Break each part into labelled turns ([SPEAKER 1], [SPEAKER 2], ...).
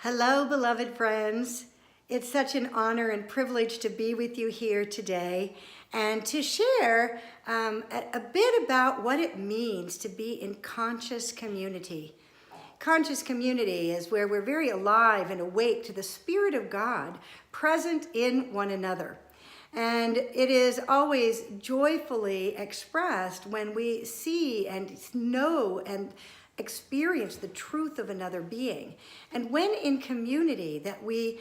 [SPEAKER 1] Hello, beloved friends. It's such an honor and privilege to be with you here today and to share a bit about what it means to be in conscious community. Conscious community is where we're very alive and awake to the Spirit of God present in one another. And it is always joyfully expressed when we see and know and experience the truth of another being. And when in community that we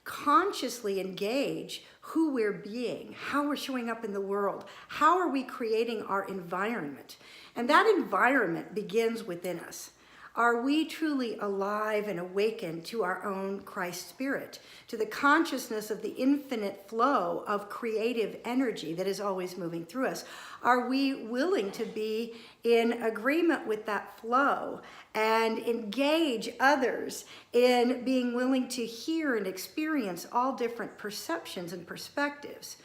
[SPEAKER 1] consciously engage who we're being, how we're showing up in the world, how are we creating our environment. And that environment begins within us. Are we truly alive and awakened to our own Christ Spirit, to the consciousness of the infinite flow of creative energy that is always moving through us? Are we willing to be in agreement with that flow and engage others in being willing to hear and experience all different perceptions and perspectives?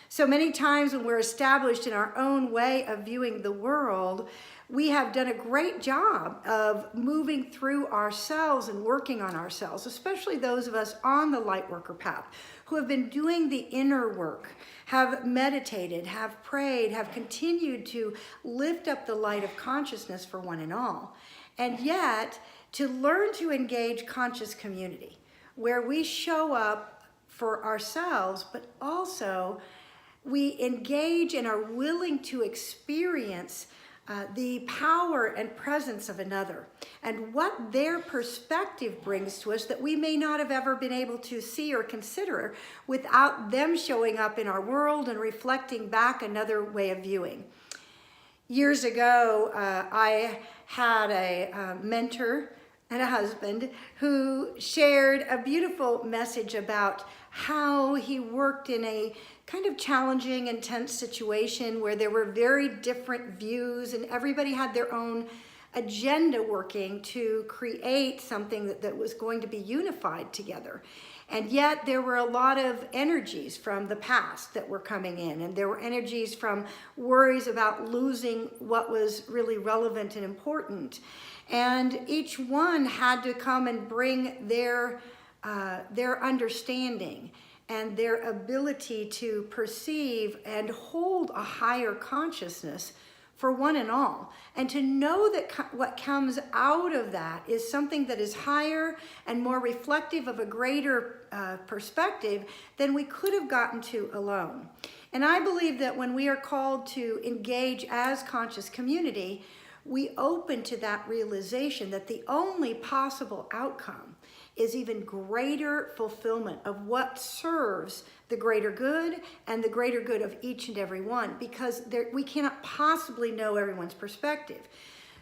[SPEAKER 1] So many times when we're established in our own way of viewing the world, we have done a great job of moving through ourselves and working on ourselves, especially those of us on the light worker path who have been doing the inner work, have meditated, have prayed, have continued to lift up the light of consciousness for one and all. And yet, to learn to engage conscious community, where we show up for ourselves, but also we engage and are willing to experience the power and presence of another and what their perspective brings to us that we may not have ever been able to see or consider without them showing up in our world and reflecting back another way of viewing. Years ago, I had a mentor and a husband who shared a beautiful message about how he worked in a kind of challenging, intense situation where there were very different views and everybody had their own agenda working to create something that was going to be unified together. And yet there were a lot of energies from the past that were coming in, and there were energies from worries about losing what was really relevant and important. And each one had to come and bring their understanding and their ability to perceive and hold a higher consciousness for one and all, and to know that what comes out of that is something that is higher and more reflective of a greater perspective than we could have gotten to alone. And I believe that when we are called to engage as conscious community, we open to that realization that the only possible outcome is even greater fulfillment of what serves the greater good and the greater good of each and every one, because we cannot possibly know everyone's perspective.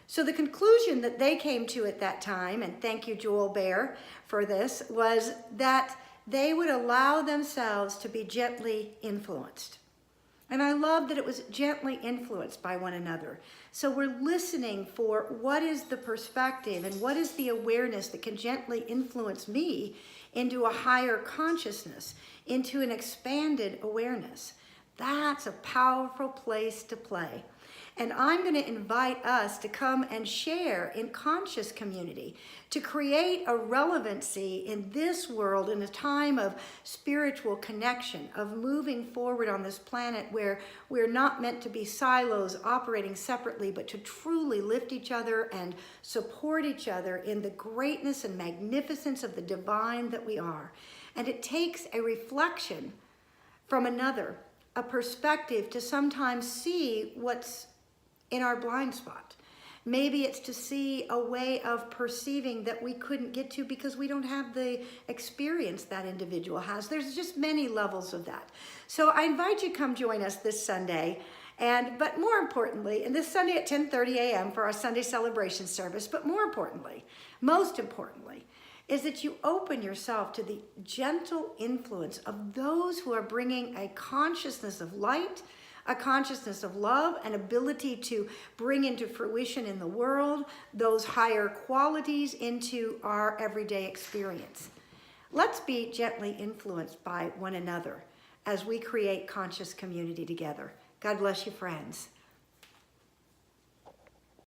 [SPEAKER 1] So the conclusion that they came to at that time, and thank you, Joel Bear, for this, was that they would allow themselves to be gently influenced. And I love that it was gently influenced by one another. So we're listening for what is the perspective and what is the awareness that can gently influence me into a higher consciousness, into an expanded awareness. That's a powerful place to play. And I'm going to invite us to come and share in conscious community, to create a relevancy in this world in a time of spiritual connection, of moving forward on this planet where we're not meant to be silos operating separately, but to truly lift each other and support each other in the greatness and magnificence of the divine that we are. And it takes a reflection from another, a perspective to sometimes see what's in our blind spot. Maybe it's to see a way of perceiving that we couldn't get to because we don't have the experience that individual has. There's just many levels of that. So I invite you to come join us this Sunday. But more importantly, and this Sunday at 10:30 a.m. for our Sunday celebration service, but more importantly, most importantly, is that you open yourself to the gentle influence of those who are bringing a consciousness of light, a consciousness of love, an ability to bring into fruition in the world those higher qualities into our everyday experience. Let's be gently influenced by one another as we create conscious community together. God bless you, friends.